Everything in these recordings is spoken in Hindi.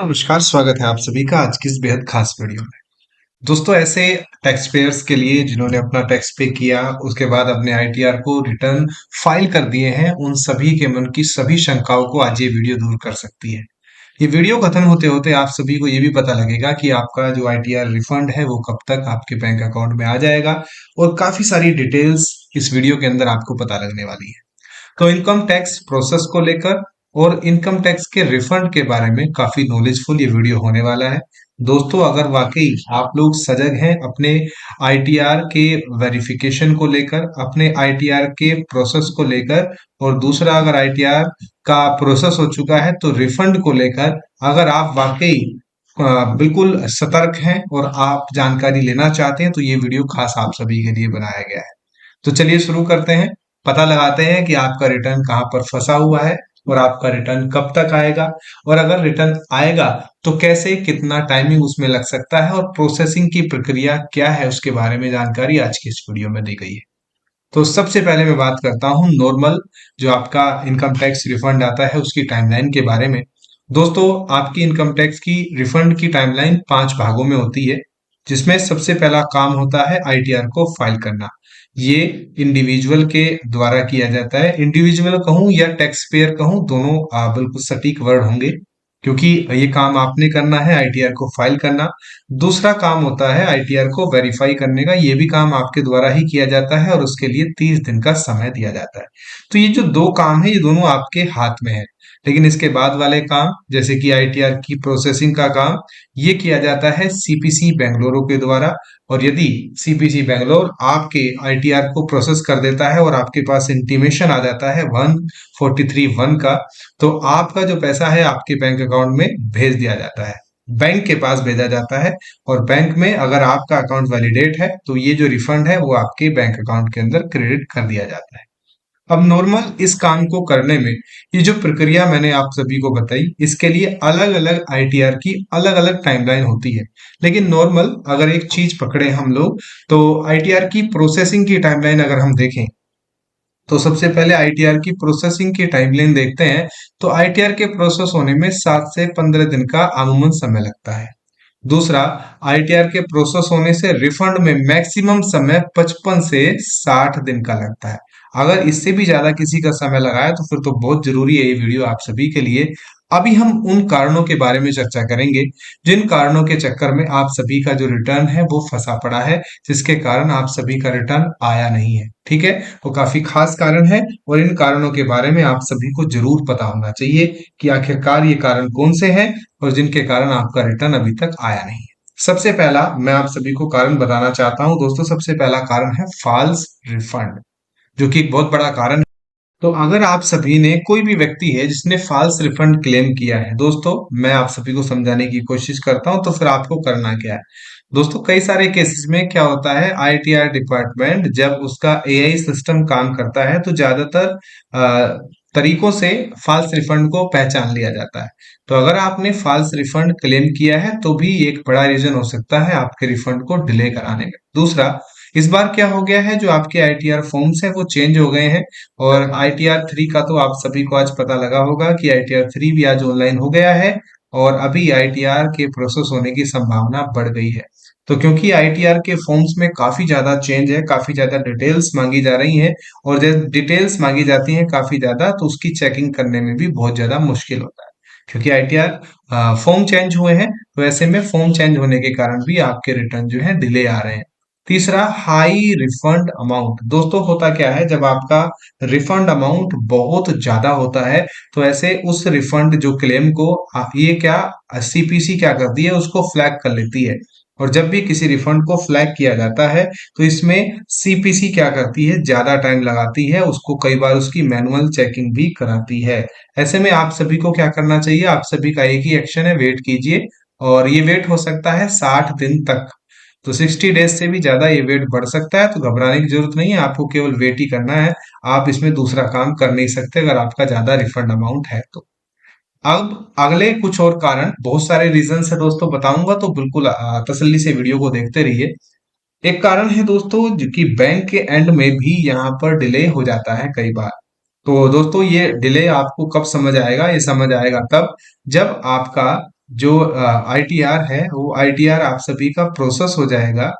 नमस्कार, स्वागत है आप सभी का आज की इस बेहद खास वीडियो में। दोस्तों, ऐसे टैक्स पेयर्स के लिए जिन्होंने अपना टैक्स पे किया, उसके बाद अपने आईटीआर को रिटर्न फाइल कर दिए हैं, उन सभी के मन की सभी शंकाओं को आज ये वीडियो दूर कर सकती है। ये वीडियो खत्म होते होते आप सभी को ये भी पता लगेगा कि आपका जो आईटीआर रिफंड है वो कब तक आपके बैंक अकाउंट में आ जाएगा, और काफी सारी डिटेल्स इस वीडियो के अंदर आपको पता लगने वाली है। तो इनकम टैक्स प्रोसेस को लेकर और इनकम टैक्स के रिफंड के बारे में काफी नॉलेजफुल ये वीडियो होने वाला है। दोस्तों, अगर वाकई आप लोग सजग हैं अपने आईटीआर के वेरिफिकेशन को लेकर, अपने आईटीआर के प्रोसेस को लेकर, और दूसरा अगर आईटीआर का प्रोसेस हो चुका है तो रिफंड को लेकर अगर आप वाकई बिल्कुल सतर्क हैं और आप जानकारी लेना चाहते हैं, तो ये वीडियो खास आप सभी के लिए बनाया गया है। तो चलिए शुरू करते हैं। पता लगाते हैं कि आपका रिटर्न कहाँ पर फंसा हुआ है और आपका रिटर्न कब तक आएगा, और अगर रिटर्न आएगा तो कैसे, कितना टाइमिंग उसमें लग सकता है, और प्रोसेसिंग की प्रक्रिया क्या है उसके बारे में जानकारी आज की इस वीडियो में दी गई है। तो सबसे पहले मैं बात करता हूँ नॉर्मल जो आपका इनकम टैक्स रिफंड आता है उसकी टाइमलाइन के बारे में। दोस्तों, आपकी इनकम टैक्स की रिफंड की टाइमलाइन 5 भागों में होती है, जिसमें सबसे पहला काम होता है आईटीआर को फाइल करना। ये इंडिविजुअल के द्वारा किया जाता है। इंडिविजुअल कहूं या टैक्स पेयर कहूं, दोनों बिल्कुल सटीक वर्ड होंगे, क्योंकि ये काम आपने करना है आईटीआर को फाइल करना। दूसरा काम होता है आईटीआर को वेरीफाई करने का, ये भी काम आपके द्वारा ही किया जाता है और उसके लिए 30 दिन का समय दिया जाता है। तो ये जो दो काम है ये दोनों आपके हाथ में है। लेकिन इसके बाद वाले काम, जैसे कि आईटीआर की प्रोसेसिंग का काम, ये किया जाता है सीपीसी बेंगलुरु के द्वारा। और यदि सीपीसी बेंगलोर आपके आईटीआर को प्रोसेस कर देता है और आपके पास इंटीमेशन आ जाता है 143(1) का, तो आपका जो पैसा है आपके बैंक अकाउंट में भेज दिया जाता है, बैंक के पास भेजा जाता है। और बैंक में अगर आपका अकाउंट वैलिडेट है तो ये जो रिफंड है वो आपके बैंक अकाउंट के अंदर क्रेडिट कर दिया जाता है। अब नॉर्मल इस काम को करने में ये जो प्रक्रिया मैंने आप सभी को बताई, इसके लिए अलग अलग आईटीआर की अलग अलग टाइमलाइन होती है। लेकिन नॉर्मल अगर एक चीज पकड़े हम लोग, तो आईटीआर की प्रोसेसिंग की टाइमलाइन अगर हम देखें, तो सबसे पहले आईटीआर की प्रोसेसिंग की टाइमलाइन देखते हैं। तो आईटीआर के प्रोसेस होने में 7 से 15 दिन का अमूमन समय लगता है। दूसरा, आईटीआर के प्रोसेस होने से रिफंड में मैक्सिमम समय 55 से 60 दिन का लगता है। अगर इससे भी ज्यादा किसी का समय लगा है तो फिर तो बहुत जरूरी है ये वीडियो आप सभी के लिए। अभी हम उन कारणों के बारे में चर्चा करेंगे जिन कारणों के चक्कर में आप सभी का जो रिटर्न है वो फंसा पड़ा है, जिसके कारण आप सभी का रिटर्न आया नहीं है। ठीक है, वो काफी खास कारण है और इन कारणों के बारे में आप सभी को जरूर पता होना चाहिए कि आखिरकार ये कारण कौन से हैं और जिनके कारण आपका रिटर्न अभी तक आया नहीं है। सबसे पहला मैं आप सभी को कारण बताना चाहता हूं दोस्तों। सबसे पहला कारण है फॉल्स रिफंड, जो कि एक बहुत बड़ा कारण है। तो अगर आप सभी ने, कोई भी व्यक्ति है जिसने फॉल्स रिफंड क्लेम किया है, दोस्तों मैं आप सभी को समझाने की कोशिश करता हूं, तो फिर आपको करना क्या है। दोस्तों, कई सारे केसेस में क्या होता है, आईटीआर डिपार्टमेंट जब उसका एआई सिस्टम काम करता है तो ज्यादातर तरीकों से फॉल्स रिफंड को पहचान लिया जाता है। तो अगर आपने फॉल्स रिफंड क्लेम किया है तो भी एक बड़ा रीजन हो सकता है आपके रिफंड को डिले कराने में। दूसरा, इस बार क्या हो गया है, जो आपके आईटीआर फॉर्म्स है वो चेंज हो गए हैं। और आईटीआर 3 का तो आप सभी को आज पता लगा होगा कि आईटीआर 3 भी आज ऑनलाइन हो गया है, और अभी आईटीआर के प्रोसेस होने की संभावना बढ़ गई है। तो क्योंकि आईटीआर के फॉर्म्स में काफी ज्यादा चेंज है, काफी ज्यादा डिटेल्स मांगी जा रही हैं, और जब डिटेल्स मांगी जाती हैं काफी ज्यादा, तो उसकी चेकिंग करने में भी बहुत ज्यादा मुश्किल होता है। क्योंकि आईटीआर फॉर्म चेंज हुए हैं, तो ऐसे में फॉर्म चेंज होने के कारण भी आपके रिटर्न जो है डिले आ रहे हैं। तीसरा, हाई रिफंड अमाउंट। दोस्तों, होता क्या है, जब आपका रिफंड अमाउंट बहुत ज्यादा होता है तो ऐसे उस रिफंड जो क्लेम को ये क्या, सीपीसी क्या करती है, उसको फ्लैग कर लेती है। और जब भी किसी रिफंड को फ्लैग किया जाता है तो इसमें सीपीसी क्या करती है, ज्यादा टाइम लगाती है, उसको कई बार उसकी मैनुअल चेकिंग भी कराती है। ऐसे में आप सभी को क्या करना चाहिए, आप सभी का एक ही एक्शन है, वेट कीजिए। और ये वेट हो सकता है 60 दिन तक। तो 60 डेज से भी ज्यादा ये वेट बढ़ सकता है, तो घबराने की जरूरत नहीं है, आपको केवल वेट ही करना है। आप इसमें दूसरा काम कर नहीं सकते अगर आपका ज्यादा रिफंड अमाउंट है तो। अब अगले कुछ और कारण, बहुत सारे रीजन है दोस्तों, बताऊंगा तो बिल्कुल तसल्ली से वीडियो को देखते रहिए। एक कारण है दोस्तों जो कि बैंक के एंड में भी यहाँ पर डिले हो जाता है कई बार। तो दोस्तों, ये डिले आपको कब समझ आएगा, ये समझ आएगा तब जब आपका जो आईटीआर है वो आईटीआर आप सभी का प्रोसेस हो जाएगा,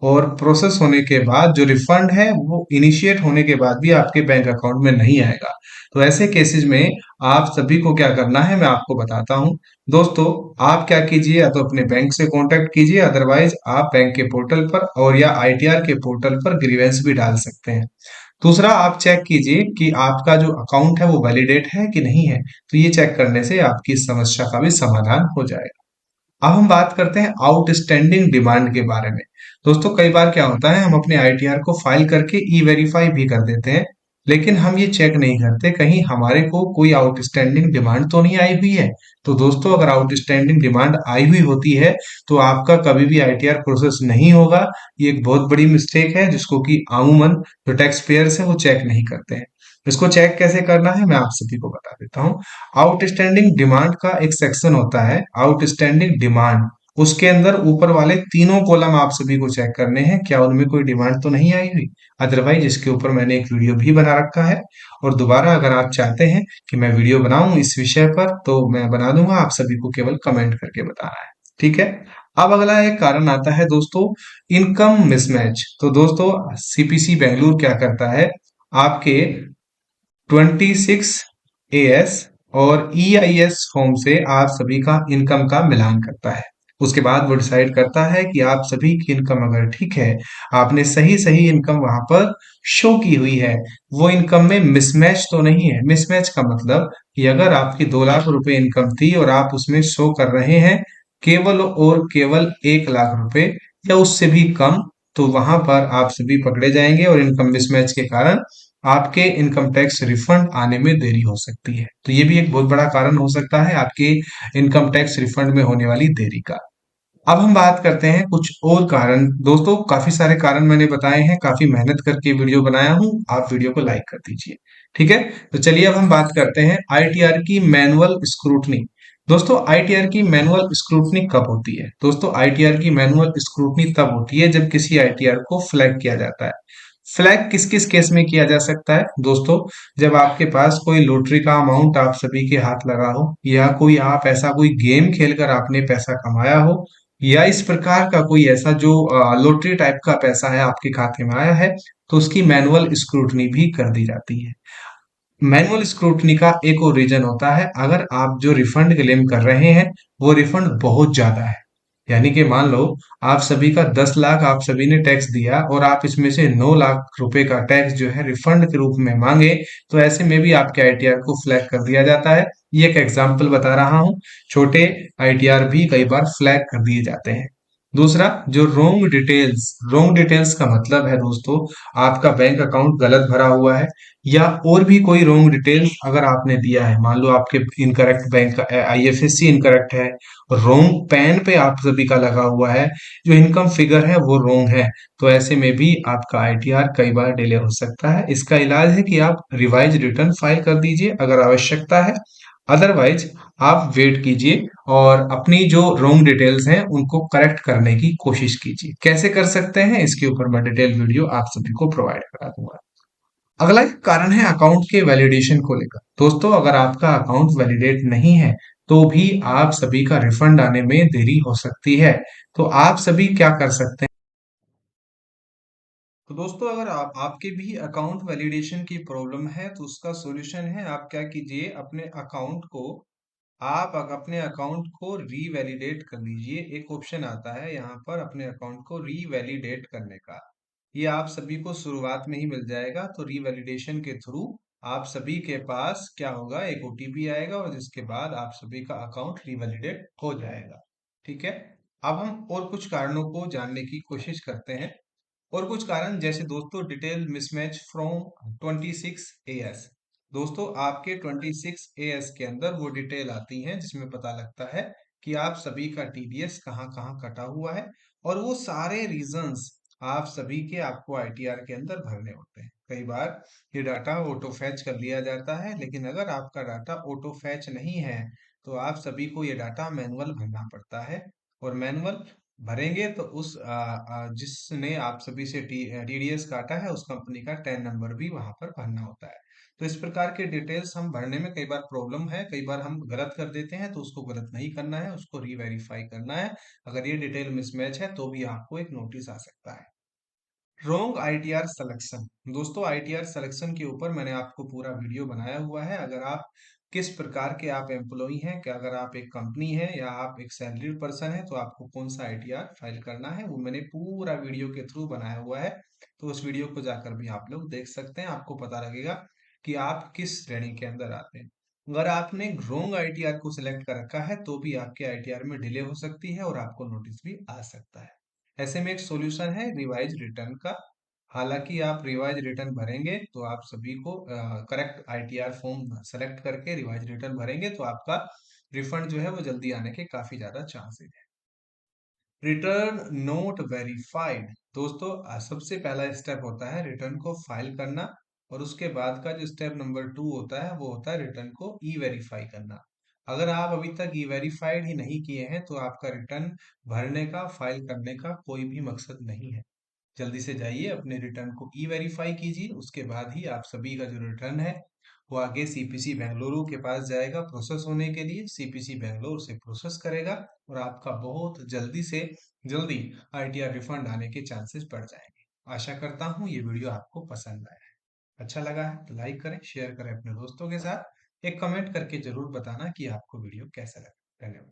और प्रोसेस होने के बाद जो रिफंड है वो इनिशिएट होने के बाद भी आपके बैंक अकाउंट में नहीं आएगा। तो ऐसे केसेस में आप सभी को क्या करना है मैं आपको बताता हूं। दोस्तों, आप क्या कीजिए, या तो अपने बैंक से कांटेक्ट कीजिए, अदरवाइज आप बैंक के पोर्टल पर और या आईटीआर के पोर्टल पर ग्रीवेंस भी डाल सकते हैं। दूसरा, आप चेक कीजिए कि आपका जो अकाउंट है वो वैलिडेट है कि नहीं है। तो ये चेक करने से आपकी इस समस्या का भी समाधान हो जाएगा। अब हम बात करते हैं आउटस्टैंडिंग डिमांड के बारे में। दोस्तों, कई बार क्या होता है, हम अपने आईटीआर को फाइल करके ई वेरीफाई भी कर देते हैं, लेकिन हम ये चेक नहीं करते कहीं हमारे को कोई आउटस्टैंडिंग डिमांड तो नहीं आई हुई है। तो दोस्तों, अगर आउटस्टैंडिंग डिमांड आई हुई होती है तो आपका कभी भी आईटीआर प्रोसेस नहीं होगा। ये एक बहुत बड़ी मिस्टेक है जिसको कि अमूमन जो टैक्स पेयर्स है वो चेक नहीं करते हैं। इसको चेक कैसे करना है मैं आप सभी को बता देता हूँ। आउटस्टैंडिंग डिमांड का एक सेक्शन होता है, आउटस्टैंडिंग डिमांड। उसके अंदर ऊपर वाले तीनों कॉलम आप सभी को चेक करने हैं, क्या उनमें कोई डिमांड तो नहीं आई हुई। अदरवाइज इसके ऊपर मैंने एक वीडियो भी बना रखा है, और दोबारा अगर आप चाहते हैं कि मैं वीडियो बनाऊं इस विषय पर तो मैं बना दूंगा, आप सभी को केवल कमेंट करके बताना है। ठीक है। अब अगला एक कारण आता है दोस्तों, इनकम मिसमैच। तो दोस्तों, सीपीसी बेंगलुरु क्या करता है, आपके 26 AS और EIS फॉर्म से आप सभी का इनकम का मिलान करता है। उसके बाद वो डिसाइड करता है कि आप सभी की इनकम अगर ठीक है, आपने सही सही इनकम वहां पर शो की हुई है, वो इनकम में मिसमैच तो नहीं है। मिसमैच का मतलब कि अगर आपकी 2 लाख रुपए इनकम थी और आप उसमें शो कर रहे हैं केवल और केवल 1 लाख रुपए या उससे भी कम, तो वहां पर आप सभी पकड़े जाएंगे और इनकम मिसमैच के कारण आपके इनकम टैक्स रिफंड आने में देरी हो सकती है। तो ये भी एक बहुत बड़ा कारण हो सकता है आपके इनकम टैक्स रिफंड में होने वाली देरी का। अब हम बात करते हैं कुछ और कारण। दोस्तों, काफी सारे कारण मैंने बताए हैं, काफी मेहनत करके वीडियो बनाया हूं, आप वीडियो को लाइक कर दीजिए। ठीक है। तो चलिए अब हम बात करते हैं आईटीआर की मैनुअल स्क्रूटनी। दोस्तों, आईटीआर की मैनुअल स्क्रूटनी कब होती है? दोस्तों, आईटीआर की मैनुअल स्क्रूटनी तब होती है जब किसी आईटीआर को फ्लैग किया जाता है। फ्लैग किस किस केस में किया जा सकता है दोस्तों? जब आपके पास कोई लॉटरी का अमाउंट आप सभी के हाथ लगा हो, या कोई आप ऐसा कोई गेम खेलकर आपने पैसा कमाया हो, या इस प्रकार का कोई ऐसा जो लॉटरी टाइप का पैसा है आपके खाते में आया है, तो उसकी मैनुअल स्क्रूटनी भी कर दी जाती है। मैनुअल स्क्रूटनी का एक और रीजन होता है, अगर आप जो रिफंड क्लेम कर रहे हैं वो रिफंड बहुत ज्यादा है। यानी कि मान लो आप सभी का 10 लाख आप सभी ने टैक्स दिया और आप इसमें से 9 लाख रुपए का टैक्स जो है रिफंड के रूप में मांगे, तो ऐसे में भी आपके आईटीआर को फ्लैग कर दिया जाता है। ये एक एग्जाम्पल बता रहा हूं, छोटे आईटीआर भी कई बार फ्लैग कर दिए जाते हैं। दूसरा, जो रोंग डिटेल्स का मतलब है दोस्तों, आपका बैंक अकाउंट गलत भरा हुआ है, या और भी कोई रोंग डिटेल्स अगर आपने दिया है, मान लो आपके इनकरेक्ट बैंक का आईएफएससी इनकरेक्ट है, रोंग पैन पे आप सभी का लगा हुआ है, जो इनकम फिगर है वो रोंग है, तो ऐसे में भी आपका आईटीआर कई बार डिले हो सकता है। इसका इलाज है कि आप रिवाइज रिटर्न फाइल कर दीजिए अगर आवश्यकता है, अदरवाइज आप वेट कीजिए और अपनी जो रोंग डिटेल्स हैं उनको करेक्ट करने की कोशिश कीजिए। कैसे कर सकते हैं इसके ऊपर मैं डिटेल वीडियो आप सभी को प्रोवाइड करा दूंगा। अगला एक कारण है अकाउंट के वैलिडेशन को लेकर। दोस्तों, अगर आपका अकाउंट वैलिडेट नहीं है तो भी आप सभी का रिफंड आने में देरी हो सकती है। तो आप सभी क्या कर सकते हैं? तो दोस्तों, अगर आपके भी अकाउंट वैलिडेशन की प्रॉब्लम है तो उसका सॉल्यूशन है, आप क्या कीजिए, अपने अकाउंट को रीवैलिडेट कर लीजिए। एक ऑप्शन आता है यहाँ पर अपने अकाउंट को रीवैलिडेट करने का, ये आप सभी को शुरुआत में ही मिल जाएगा। तो रीवैलिडेशन के थ्रू आप सभी के पास क्या होगा, एक ओटीपी आएगा और जिसके बाद आप सभी का अकाउंट रीवैलिडेट हो जाएगा। ठीक है। अब हम और कुछ कारणों को जानने की कोशिश करते हैं। और कुछ कारण जैसे दोस्तों, डिटेल मिसमैच फ्रॉम 26 AS। दोस्तों, आपके 26 AS के अंदर वो डिटेल आती है जिसमें पता लगता है कि आप सभी का टीडीएस कहाँ कहाँ कटा हुआ है, और वो सारे रीजंस आप सभी के आपको आईटीआर के अंदर भरने होते हैं। कई बार ये डाटा ऑटो फैच कर लिया जाता है, लेकिन अगर आपका डाटा ऑटो फैच नहीं है तो आप सभी को ये डाटा मैनुअल भरना पड़ता है, और मैनुअल भरेंगे तो जिसने आप सभी से टीडीएस काटा है उस कंपनी का टैन नंबर भी वहां पर भरना होता है। तो इस प्रकार के डिटेल्स हम भरने में कई बार प्रॉब्लम है, कई बार हम गलत कर देते हैं, तो उसको गलत नहीं करना है, उसको रीवेरीफाई करना है। अगर ये डिटेल मिसमैच है तो भी आपको एक नोटिस आ सकता है। Wrong ITR selection. दोस्तों, आईटीआर सिलेक्शन के ऊपर मैंने आपको पूरा वीडियो बनाया हुआ है। अगर आप किस प्रकार के आप एम्प्लॉई हैं, कि अगर आप एक कंपनी है या आप एक सैलरीड पर्सन है, तो आपको कौन सा आईटीआर फाइल करना है, वो मैंने पूरा वीडियो के थ्रू बनाया हुआ है। तो उस वीडियो को जाकर भी आप लोग देख सकते हैं, आपको पता लगेगा कि आप किस श्रेणी के अंदर आते हैं। अगर आपने रॉन्ग आईटीआर को सिलेक्ट कर रखा है तो भी आपके आईटीआर में डिले हो सकती है और आपको नोटिस भी आ सकता है। ऐसे में एक सॉल्यूशन है रिवाइज रिटर्न का। हालांकि आप रिवाइज रिटर्न भरेंगे तो आप सभी को करेक्ट आईटीआर फॉर्म सेलेक्ट करके रिवाइज रिटर्न भरेंगे तो आपका रिफंड जो है वो जल्दी आने के काफी ज्यादा चांसेस है। Return note verified. दोस्तों, सबसे पहला स्टेप होता है रिटर्न को फाइल करना, और उसके बाद का जो स्टेप नंबर 2 होता है वो होता है रिटर्न को ई वेरीफाई करना। अगर आप अभी तक ई वेरीफाइड ही नहीं किए हैं तो आपका रिटर्न भरने का, फाइल करने का कोई भी मकसद नहीं है। जल्दी से जाइए अपने रिटर्न को ई वेरीफाई कीजिए, उसके बाद ही आप सभी का जो रिटर्न है वो आगे सीपीसी बेंगलुरु के पास जाएगा प्रोसेस होने के लिए। सीपीसी बेंगलोर से प्रोसेस करेगा और आपका बहुत जल्दी से जल्दी आईटीआर रिफंड आने के चांसेस बढ़ जाएंगे। आशा करता हूँ ये वीडियो आपको पसंद आया है। अच्छा लगा है तो लाइक करें, शेयर करें अपने दोस्तों के साथ। एक कमेंट करके जरूर बताना कि आपको वीडियो कैसा लगा। धन्यवाद।